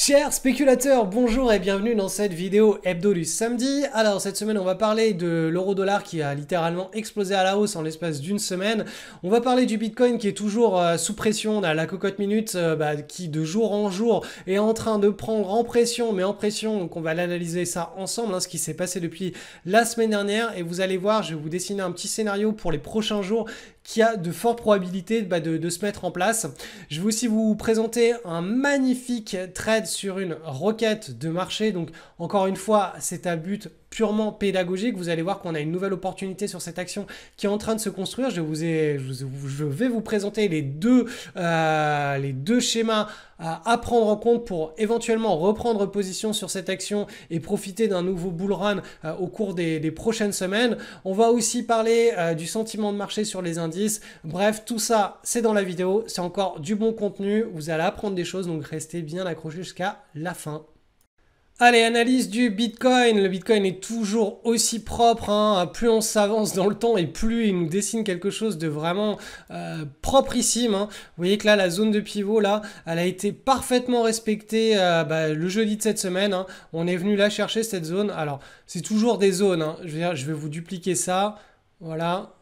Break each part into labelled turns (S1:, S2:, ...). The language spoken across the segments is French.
S1: Chers spéculateurs, bonjour et bienvenue dans cette vidéo hebdo du samedi. Alors cette semaine on va parler de l'euro-dollar qui a littéralement explosé à la hausse en l'espace d'une semaine. On va parler du Bitcoin qui est toujours sous pression. On a la cocotte minute qui de jour en jour est en train de prendre en pression, donc on va l'analyser ça ensemble, ce qui s'est passé depuis la semaine dernière. Et vous allez voir, je vais vous dessiner un petit scénario pour les prochains jours qui a de fortes probabilités de se mettre en place. Je vais aussi vous présenter un magnifique trade sur une requête de marché. Donc encore une fois, c'est à but purement pédagogique. Vous allez voir qu'on a une nouvelle opportunité sur cette action qui est en train de se construire. Je vais vous présenter les deux schémas à prendre en compte pour éventuellement reprendre position sur cette action et profiter d'un nouveau bull run au cours des prochaines semaines. On va aussi parler du sentiment de marché sur les indices. Bref, tout ça, c'est dans la vidéo. C'est encore du bon contenu. Vous allez apprendre des choses, donc restez bien accrochés jusqu'à la fin. Allez, analyse du Bitcoin. Le Bitcoin est toujours aussi propre. Plus on s'avance dans le temps et plus il nous dessine quelque chose de vraiment proprissime. Vous voyez que là, la zone de pivot, là, elle a été parfaitement respectée le jeudi de cette semaine. On est venu là chercher cette zone. Alors, c'est toujours des zones. Je vais vous dupliquer ça. Voilà.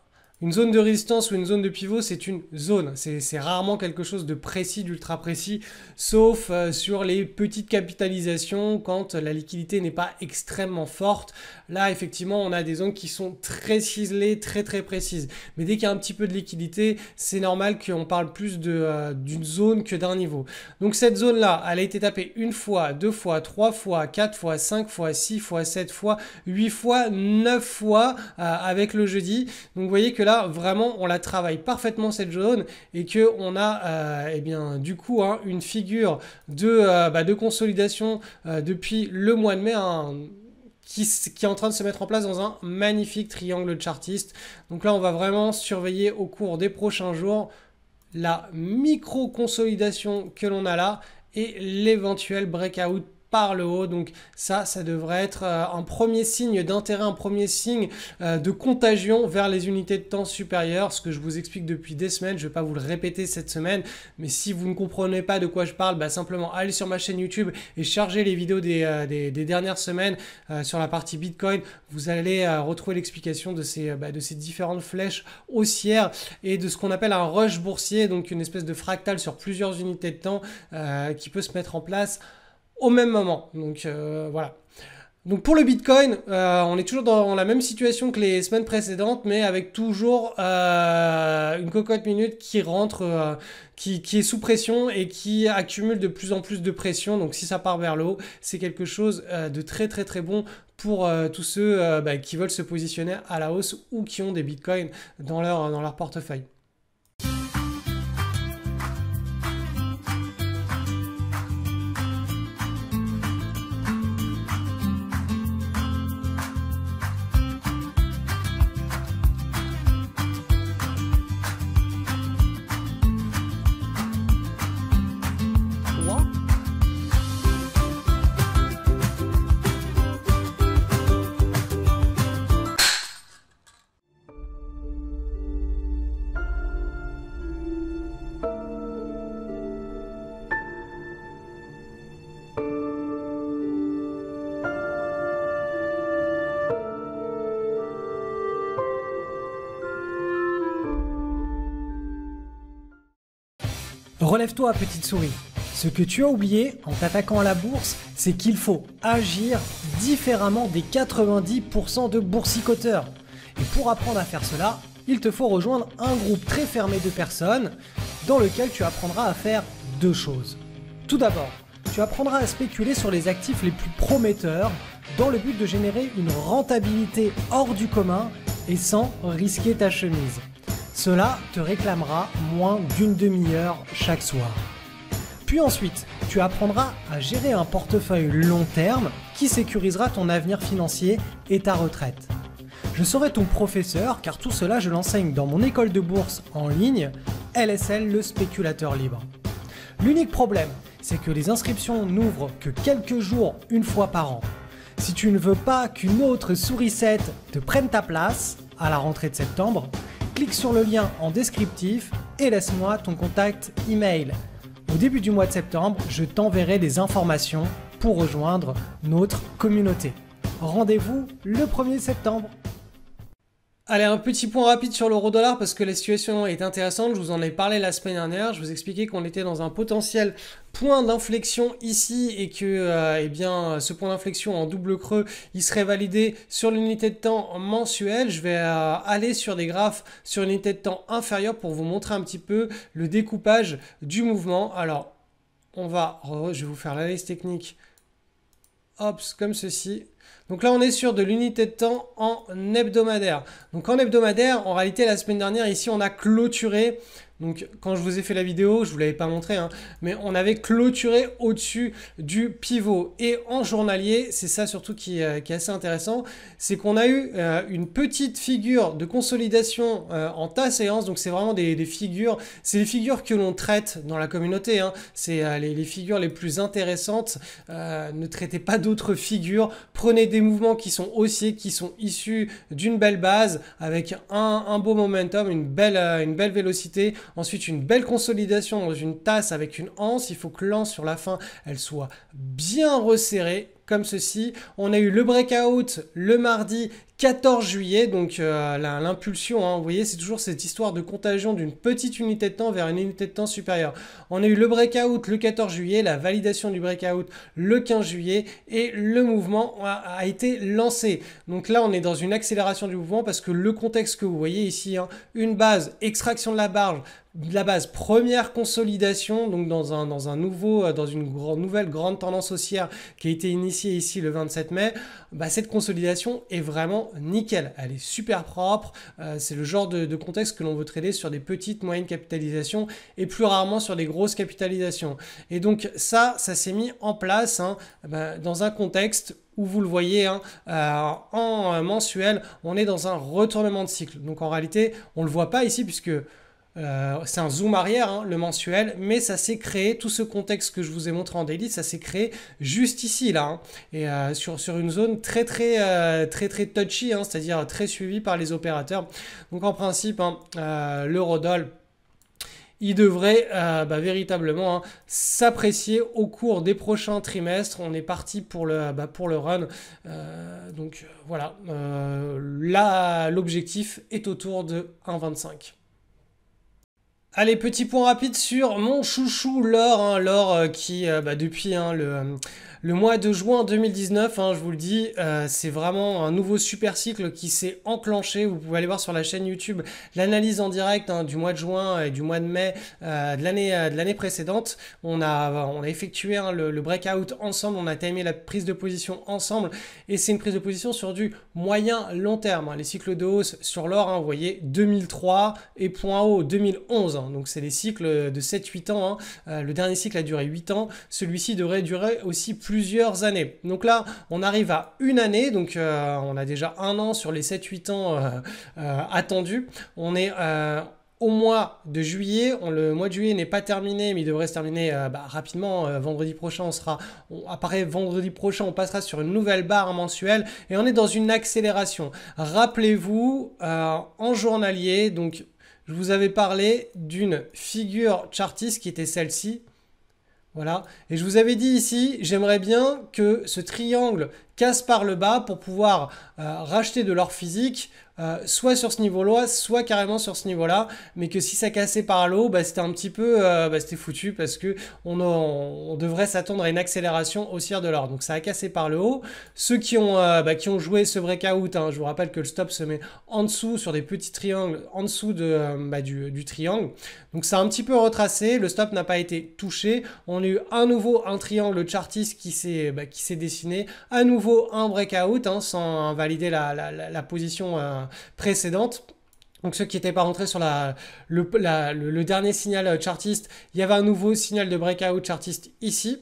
S1: Une zone de résistance ou une zone de pivot, c'est une zone. C'est rarement quelque chose de précis, d'ultra précis, sauf sur les petites capitalisations quand la liquidité n'est pas extrêmement forte. Là, effectivement, on a des zones qui sont très ciselées, très précises. Mais dès qu'il y a un petit peu de liquidité, c'est normal qu'on parle plus d'une zone que d'un niveau. Donc cette zone-là, elle a été tapée une fois, deux fois, trois fois, quatre fois, cinq fois, six fois, sept fois, 8 fois, 9 fois avec le jeudi. Donc vous voyez que là, vraiment, on la travaille parfaitement cette zone et que on a du coup une figure de consolidation depuis le mois de mai qui est en train de se mettre en place dans un magnifique triangle chartiste. Donc là, on va vraiment surveiller au cours des prochains jours la micro-consolidation que l'on a là et l'éventuel breakout par le haut. Donc ça devrait être un premier signe d'intérêt, un premier signe de contagion vers les unités de temps supérieures, ce que je vous explique depuis des semaines. Je ne vais pas vous le répéter cette semaine, mais si vous ne comprenez pas de quoi je parle, simplement allez sur ma chaîne YouTube et chargez les vidéos des dernières semaines sur la partie Bitcoin. Vous allez retrouver l'explication de ces différentes flèches haussières et de ce qu'on appelle un rush boursier, donc une espèce de fractal sur plusieurs unités de temps qui peut se mettre en place au même moment. Donc voilà. Donc pour le Bitcoin, on est toujours dans la même situation que les semaines précédentes, mais avec toujours une cocotte minute qui rentre, qui est sous pression et qui accumule de plus en plus de pression. Donc si ça part vers le haut, c'est quelque chose de très bon pour tous ceux qui veulent se positionner à la hausse ou qui ont des Bitcoins dans leur portefeuille. Relève-toi, petite souris. Ce que tu as oublié en t'attaquant à la bourse, c'est qu'il faut agir différemment des 90% de boursicoteurs. Et pour apprendre à faire cela, il te faut rejoindre un groupe très fermé de personnes dans lequel tu apprendras à faire deux choses. Tout d'abord, tu apprendras à spéculer sur les actifs les plus prometteurs dans le but de générer une rentabilité hors du commun et sans risquer ta chemise. Cela te réclamera moins d'une demi-heure chaque soir. Puis ensuite, tu apprendras à gérer un portefeuille long terme qui sécurisera ton avenir financier et ta retraite. Je serai ton professeur car tout cela je l'enseigne dans mon école de bourse en ligne, LSL le spéculateur libre. L'unique problème, c'est que les inscriptions n'ouvrent que quelques jours une fois par an. Si tu ne veux pas qu'une autre sourisette te prenne ta place à la rentrée de septembre, clique sur le lien en descriptif et laisse-moi ton contact email. Au début du mois de septembre, je t'enverrai des informations pour rejoindre notre communauté. Rendez-vous le 1er septembre. Allez, un petit point rapide sur l'euro-dollar parce que la situation est intéressante. Je vous en ai parlé la semaine dernière. Je vous expliquais qu'on était dans un potentiel point d'inflexion ici et que eh bien, ce point d'inflexion en double creux, il serait validé sur l'unité de temps mensuelle. Je vais aller sur des graphes sur une unité de temps inférieure pour vous montrer un petit peu le découpage du mouvement. Alors, je vais vous faire l'analyse technique. Hop, comme ceci. Donc là, on est sur de l'unité de temps en hebdomadaire. Donc en hebdomadaire, en réalité, la semaine dernière, ici, on a clôturé. Donc quand je vous ai fait la vidéo, je ne vous l'avais pas montré, hein, mais on avait clôturé au-dessus du pivot. Et en journalier, c'est ça surtout qui est assez intéressant, c'est qu'on a eu une petite figure de consolidation en tas séance. Donc c'est vraiment des figures, c'est les figures que l'on traite dans la communauté. Hein. C'est les figures les plus intéressantes. Ne traitez pas d'autres figures. Prenez des mouvements qui sont haussiers, qui sont issus d'une belle base, avec un beau momentum, une belle vélocité. Ensuite, une belle consolidation dans une tasse avec une anse. Il faut que l'anse sur la fin, elle soit bien resserrée, comme ceci. On a eu le breakout le mardi 14 juillet, donc l'impulsion, hein, vous voyez, c'est toujours cette histoire de contagion d'une petite unité de temps vers une unité de temps supérieure. On a eu le breakout le 14 juillet, la validation du breakout le 15 juillet et le mouvement a été lancé. Donc là, on est dans une accélération du mouvement parce que le contexte que vous voyez ici, hein, une base, extraction de la base, première consolidation, donc dans une nouvelle grande tendance haussière qui a été initiée ici le 27 mai, bah, cette consolidation est vraiment nickel, elle est super propre, c'est le genre de contexte que l'on veut trader sur des petites, moyennes capitalisations et plus rarement sur des grosses capitalisations. Et donc ça s'est mis en place hein, dans un contexte où vous le voyez, hein, en mensuel, on est dans un retournement de cycle. Donc en réalité, on ne le voit pas ici puisque c'est un zoom arrière, hein, le mensuel, mais ça s'est créé, tout ce contexte que je vous ai montré en daily, ça s'est créé juste ici, là, hein, et sur une zone très touchy, hein, c'est-à-dire très suivie par les opérateurs. Donc en principe, hein, l'eurodoll, il devrait véritablement hein, s'apprécier au cours des prochains trimestres. On est parti pour le run. Voilà, là l'objectif est autour de 1,25. Allez, petit point rapide sur mon chouchou l'or, hein, l'or qui depuis hein, le mois de juin 2019, hein, je vous le dis, c'est vraiment un nouveau super cycle qui s'est enclenché. Vous pouvez aller voir sur la chaîne YouTube l'analyse en direct hein, du mois de juin et du mois de mai de l'année précédente. On a effectué hein, le breakout ensemble, on a timé la prise de position ensemble et c'est une prise de position sur du moyen long terme. Hein. Les cycles de hausse sur l'or, hein, vous voyez 2003 et point haut 2011. Hein. Donc c'est des cycles de 7-8 ans. Hein. Le dernier cycle a duré 8 ans. Celui-ci devrait durer aussi plusieurs années. Donc là, on arrive à une année. Donc on a déjà un an sur les 7-8 ans attendus. On est au mois de juillet. Le mois de juillet n'est pas terminé, mais il devrait se terminer rapidement. Vendredi prochain, vendredi prochain, on passera sur une nouvelle barre mensuelle et on est dans une accélération. Rappelez-vous, en journalier, donc je vous avais parlé d'une figure chartiste qui était celle-ci. Voilà. Et je vous avais dit ici, j'aimerais bien que ce triangle casse par le bas pour pouvoir racheter de l'or physique, soit sur ce niveau-là, soit carrément sur ce niveau-là, mais que si ça cassait par le haut, c'était un petit peu, c'était foutu parce que on devrait s'attendre à une accélération haussière de l'or. Donc ça a cassé par le haut. Ceux qui ont joué ce breakout, hein, je vous rappelle que le stop se met en dessous sur des petits triangles, en dessous du triangle. Donc ça a un petit peu retracé, le stop n'a pas été touché. On a eu à nouveau un triangle chartiste qui s'est dessiné, à nouveau un breakout hein, sans valider la position précédente. Donc ceux qui n'étaient pas rentrés sur le dernier signal chartiste, il y avait un nouveau signal de breakout chartiste ici.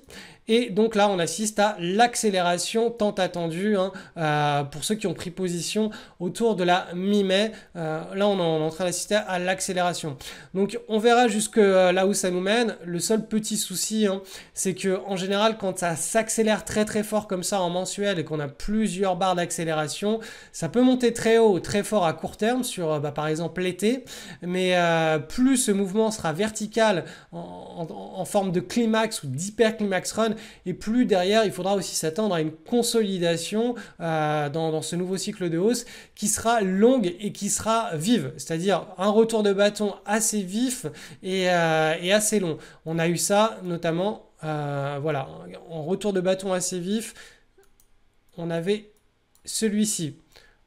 S1: Et donc là, on assiste à l'accélération tant attendue hein, pour ceux qui ont pris position autour de la mi-mai. Là, on est en train d'assister à l'accélération. Donc, on verra jusque là où ça nous mène. Le seul petit souci, hein, c'est que en général, quand ça s'accélère très fort comme ça en mensuel et qu'on a plusieurs barres d'accélération, ça peut monter très haut, très fort à court terme sur, par par exemple l'été, mais plus ce mouvement sera vertical en forme de climax ou d'hyperclimax run, et plus derrière il faudra aussi s'attendre à une consolidation dans ce nouveau cycle de hausse qui sera longue et qui sera vive, c'est-à-dire un retour de bâton assez vif et assez long. On a eu ça notamment voilà, en retour de bâton assez vif, on avait celui-ci.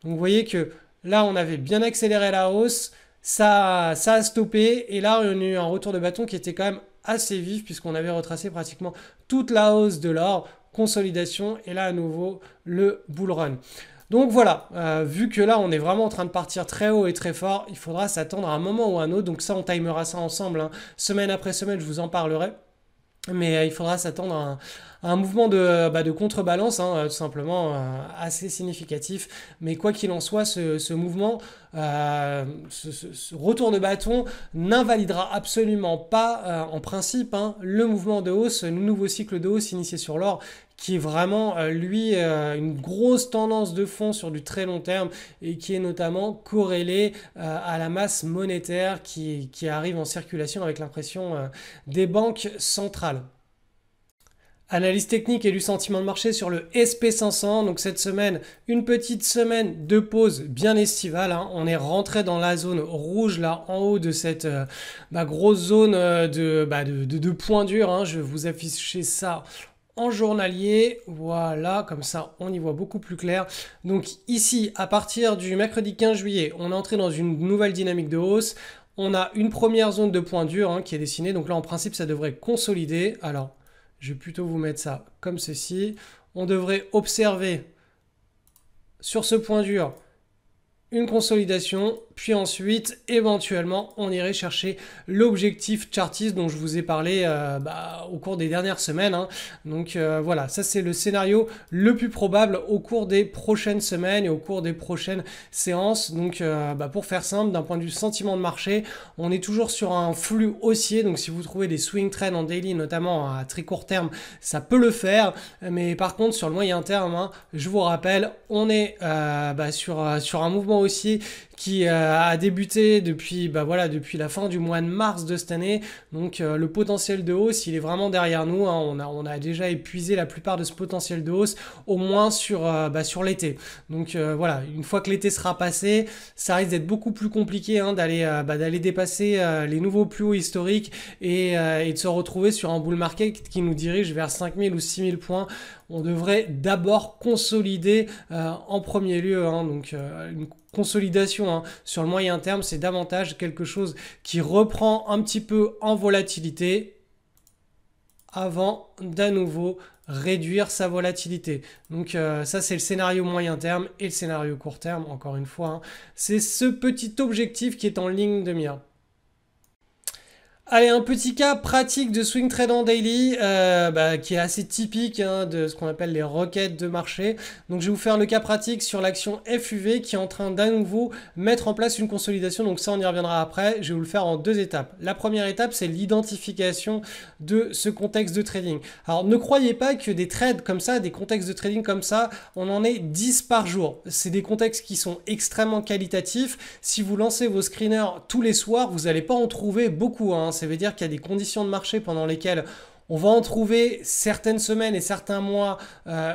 S1: Donc vous voyez que là on avait bien accéléré la hausse, ça a stoppé, et là on a eu un retour de bâton qui était quand même assez vif puisqu'on avait retracé pratiquement toute la hausse de l'or, consolidation, et là à nouveau le bull run. Donc voilà, vu que là on est vraiment en train de partir très haut et très fort, il faudra s'attendre à un moment ou à un autre, donc ça on timera ça ensemble, hein. Semaine après semaine je vous en parlerai. Mais il faudra s'attendre à un mouvement de contrebalance, hein, tout simplement assez significatif. Mais quoi qu'il en soit, ce mouvement, ce retour de bâton n'invalidera absolument pas, en principe, hein, le mouvement de hausse, le nouveau cycle de hausse initié sur l'or, qui est vraiment, lui, une grosse tendance de fond sur du très long terme et qui est notamment corrélé à la masse monétaire qui arrive en circulation avec l'impression des banques centrales. Analyse technique et du sentiment de marché sur le SP500. Donc cette semaine, une petite semaine de pause bien estivale, hein. On est rentré dans la zone rouge là en haut de cette grosse zone de points durs, hein. Je vais vous afficher ça en journalier, voilà, comme ça on y voit beaucoup plus clair. Donc ici, à partir du mercredi 15 juillet, on est entré dans une nouvelle dynamique de hausse. On a une première zone de points durs, hein, qui est dessinée, donc là en principe ça devrait consolider. Alors, je vais plutôt vous mettre ça comme ceci. On devrait observer sur ce point dur une consolidation, puis ensuite, éventuellement, on irait chercher l'objectif chartiste dont je vous ai parlé au cours des dernières semaines, hein. Donc voilà, ça c'est le scénario le plus probable au cours des prochaines semaines et au cours des prochaines séances. Donc pour faire simple, d'un point de vue sentiment de marché, on est toujours sur un flux haussier. Donc si vous trouvez des swing trades en daily, notamment à très court terme, ça peut le faire. Mais par contre, sur le moyen terme, hein, je vous rappelle, on est sur un mouvement haussier qui a débuté depuis la fin du mois de mars de cette année. Donc le potentiel de hausse, il est vraiment derrière nous, hein. On a déjà épuisé la plupart de ce potentiel de hausse, au moins sur l'été. Donc voilà, une fois que l'été sera passé, ça risque d'être beaucoup plus compliqué, hein, d'aller dépasser les nouveaux plus hauts historiques et de se retrouver sur un bull market qui nous dirige vers 5000 ou 6000 points. On devrait d'abord consolider en premier lieu, hein. Donc une consolidation, hein, sur le moyen terme, c'est davantage quelque chose qui reprend un petit peu en volatilité avant d'à nouveau réduire sa volatilité. Donc ça c'est le scénario moyen terme, et le scénario court terme, encore une fois, hein, c'est ce petit objectif qui est en ligne de mire. Allez, un petit cas pratique de swing trade en daily qui est assez typique, hein, de ce qu'on appelle les requêtes de marché. Donc je vais vous faire le cas pratique sur l'action FUV qui est en train d'à nouveau mettre en place une consolidation. Donc ça on y reviendra après, je vais vous le faire en deux étapes. La première étape, c'est l'identification de ce contexte de trading. Alors ne croyez pas que des trades comme ça, des contextes de trading comme ça, on en est 10 par jour. C'est des contextes qui sont extrêmement qualitatifs. Si vous lancez vos screeners tous les soirs, vous n'allez pas en trouver beaucoup, hein. Ça veut dire qu'il y a des conditions de marché pendant lesquelles on va en trouver certaines semaines et certains mois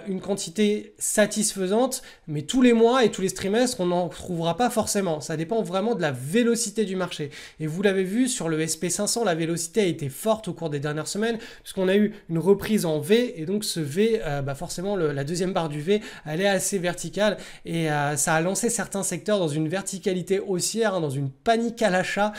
S1: une quantité satisfaisante, mais tous les mois et tous les trimestres, on n'en trouvera pas forcément. Ça dépend vraiment de la vélocité du marché. Et vous l'avez vu, sur le SP500, la vélocité a été forte au cours des dernières semaines, puisqu'on a eu une reprise en V, et donc ce V, forcément, la deuxième barre du V, elle est assez verticale, et ça a lancé certains secteurs dans une verticalité haussière, hein, dans une panique à l'achat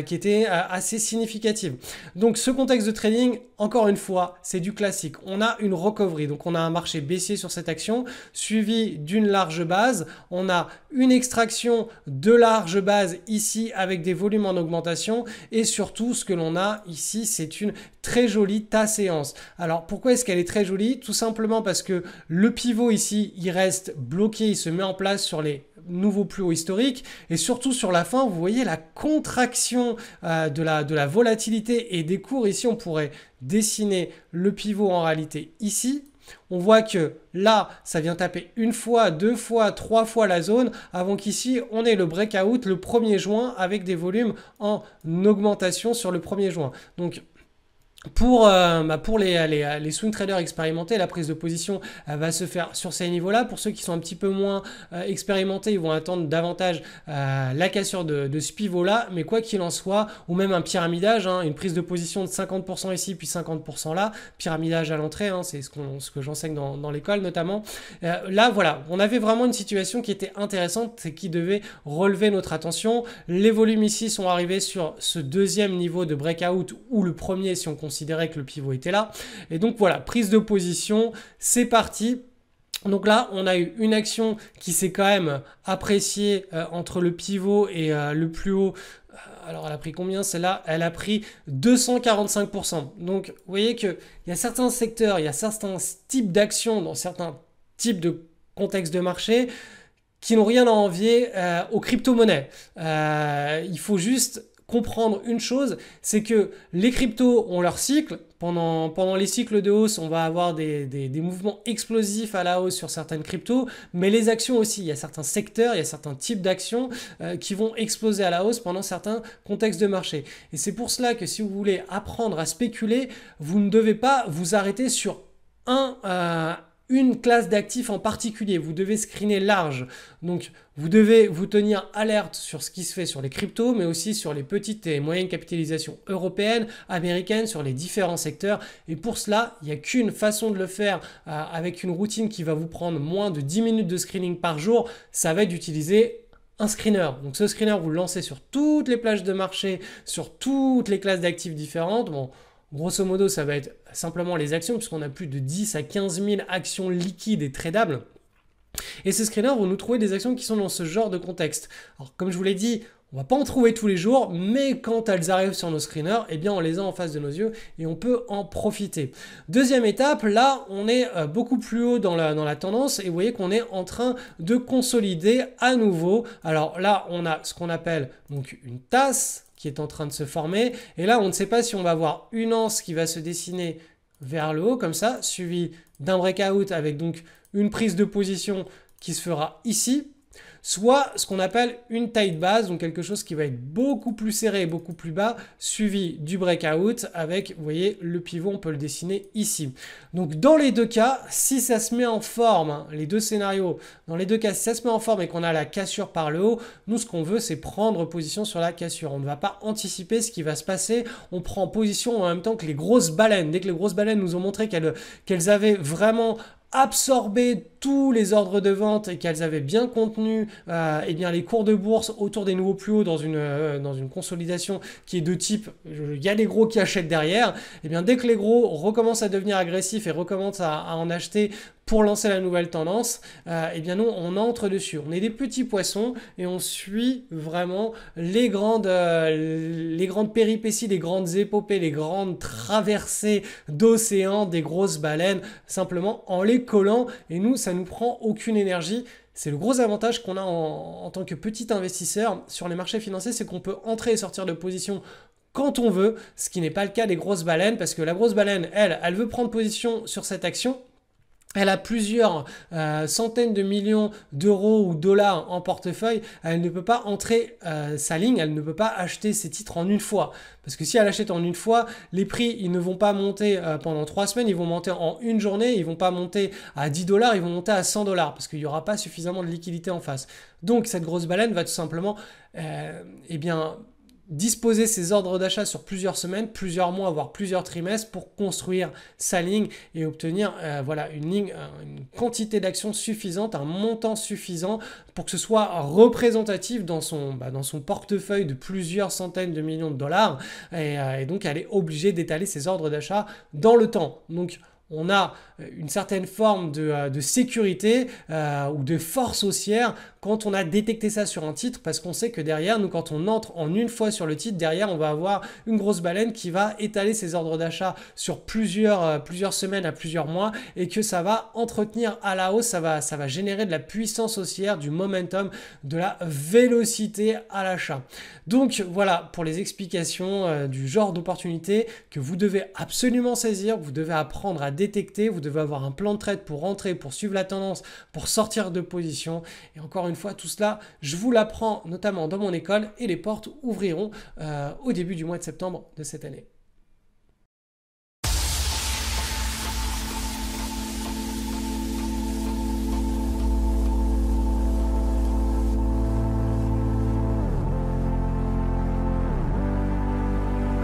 S1: qui était assez significative. Donc ce contexte de trading, encore une fois, c'est du classique. On a une recovery, donc on a un marché baissier sur cette action, suivi d'une large base. On a une extraction de large base ici avec des volumes en augmentation, et surtout ce que l'on a ici, c'est une très jolie tasse séance. Alors pourquoi est-ce qu'elle est très jolie? Tout simplement parce que le pivot ici, il reste bloqué, il se met en place sur les nouveaux plus hauts historiques, et surtout sur la fin, vous voyez la contraction de la volatilité et des cours. Ici, on pourrait dessiner le pivot en réalité ici. on voit que là, ça vient taper une fois, deux fois, trois fois la zone avant qu'ici, on ait le breakout le 1er juin avec des volumes en augmentation sur le 1er juin. Donc, pour les swing traders expérimentés, la prise de position va se faire sur ces niveaux-là. Pour ceux qui sont un petit peu moins expérimentés, ils vont attendre davantage la cassure de ce pivot-là. Mais quoi qu'il en soit, ou même un pyramidage, hein, une prise de position de 50% ici, puis 50% là, pyramidage à l'entrée, hein, c'est ce que j'enseigne dans l'école notamment. Là, voilà, on avait vraiment une situation qui était intéressante et qui devait relever notre attention. Les volumes ici sont arrivés sur ce deuxième niveau de breakout, ou le premier si on considérait que le pivot était là. Et donc voilà, prise de position, c'est parti. Donc là, on a eu une action qui s'est quand même appréciée entre le pivot et le plus haut. Alors, elle a pris combien celle-là? Elle a pris 245%. Donc, vous voyez qu'il y a certains secteurs, il y a certains types d'actions dans certains types de contextes de marché qui n'ont rien à envier aux crypto-monnaies. Il faut juste comprendre une chose, c'est que les cryptos ont leur cycle. Pendant les cycles de hausse, on va avoir des mouvements explosifs à la hausse sur certaines cryptos, mais les actions aussi. Il y a certains secteurs, il y a certains types d'actions qui vont exploser à la hausse pendant certains contextes de marché. Et c'est pour cela que si vous voulez apprendre à spéculer, vous ne devez pas vous arrêter sur une classe d'actifs en particulier. Vous devez screener large. Donc, vous devez vous tenir alerte sur ce qui se fait sur les cryptos, mais aussi sur les petites et moyennes capitalisations européennes, américaines, sur les différents secteurs. Et pour cela, il n'y a qu'une façon de le faire avec une routine qui va vous prendre moins de 10 minutes de screening par jour. Ça va être d'utiliser un screener. Donc, ce screener, vous le lancez sur toutes les plages de marché, sur toutes les classes d'actifs différentes. Bon, grosso modo, ça va être simplement les actions, puisqu'on a plus de 10 à 15 000 actions liquides et tradables. Et ces screeners vont nous trouver des actions qui sont dans ce genre de contexte. Alors, comme je vous l'ai dit, on ne va pas en trouver tous les jours, mais quand elles arrivent sur nos screeners, eh bien, on les a en face de nos yeux et on peut en profiter. Deuxième étape, là, on est beaucoup plus haut dans la tendance et vous voyez qu'on est en train de consolider à nouveau. Alors là, on a ce qu'on appelle donc une tasse qui est en train de se former. Et là, on ne sait pas si on va avoir une anse qui va se dessiner vers le haut, comme ça, suivi d'un breakout avec donc une prise de position qui se fera ici, soit ce qu'on appelle une taille de base, donc quelque chose qui va être beaucoup plus serré, beaucoup plus bas, suivi du breakout avec, vous voyez, le pivot, on peut le dessiner ici. Donc dans les deux cas, si ça se met en forme, hein, les deux scénarios, dans les deux cas, si ça se met en forme et qu'on a la cassure par le haut, nous ce qu'on veut c'est prendre position sur la cassure. On ne va pas anticiper ce qui va se passer, on prend position en même temps que les grosses baleines. Dès que les grosses baleines nous ont montré qu'elles avaient vraiment absorber tous les ordres de vente et qu'elles avaient bien contenu eh bien les cours de bourse autour des nouveaux plus hauts dans une consolidation qui est de type il y a les gros qui achètent derrière, et bien dès que les gros recommencent à devenir agressifs et recommencent à en acheter pour lancer la nouvelle tendance, eh bien nous on entre dessus. On est des petits poissons et on suit vraiment les grandes péripéties, les grandes épopées, les grandes traversées d'océan des grosses baleines, simplement en les collant, et nous ça nous prend aucune énergie. C'est le gros avantage qu'on a en tant que petit investisseur sur les marchés financiers, c'est qu'on peut entrer et sortir de position quand on veut, ce qui n'est pas le cas des grosses baleines, parce que la grosse baleine, elle veut prendre position sur cette action. Elle a plusieurs centaines de millions d'euros ou dollars en portefeuille. Elle ne peut pas entrer sa ligne, elle ne peut pas acheter ses titres en une fois. Parce que si elle achète en une fois, les prix, ils ne vont pas monter pendant 3 semaines, ils vont monter en une journée, ils ne vont pas monter à 10 $, ils vont monter à 100 $, parce qu'il n'y aura pas suffisamment de liquidité en face. Donc cette grosse baleine va tout simplement eh bien, disposer ses ordres d'achat sur plusieurs semaines, plusieurs mois, voire plusieurs trimestres pour construire sa ligne et obtenir voilà, une ligne, une quantité d'actions suffisante, un montant suffisant pour que ce soit représentatif dans son portefeuille de plusieurs centaines de millions de dollars, et donc elle est obligée d'étaler ses ordres d'achat dans le temps. Donc on a une certaine forme de sécurité ou de force haussière quand on a détecté ça sur un titre, parce qu'on sait que derrière, nous, quand on entre en une fois sur le titre, derrière, on va avoir une grosse baleine qui va étaler ses ordres d'achat sur plusieurs semaines à plusieurs mois, et que ça va entretenir à la hausse, ça va générer de la puissance haussière, du momentum, de la vélocité à l'achat. Donc voilà pour les explications du genre d'opportunité que vous devez absolument saisir, que vous devez apprendre à détecter détecter, vous devez avoir un plan de trade pour rentrer, pour suivre la tendance, pour sortir de position. Et encore une fois, tout cela, je vous l'apprends notamment dans mon école et les portes ouvriront au début du mois de septembre de cette année.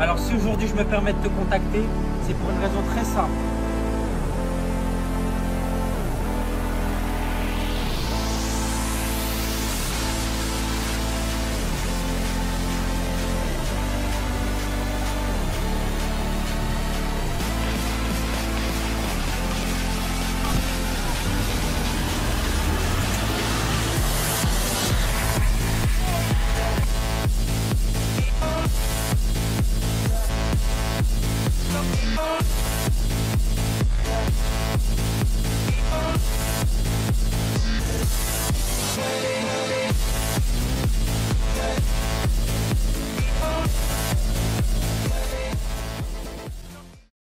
S2: Alors si aujourd'hui je me permets de te contacter, c'est pour une raison très simple.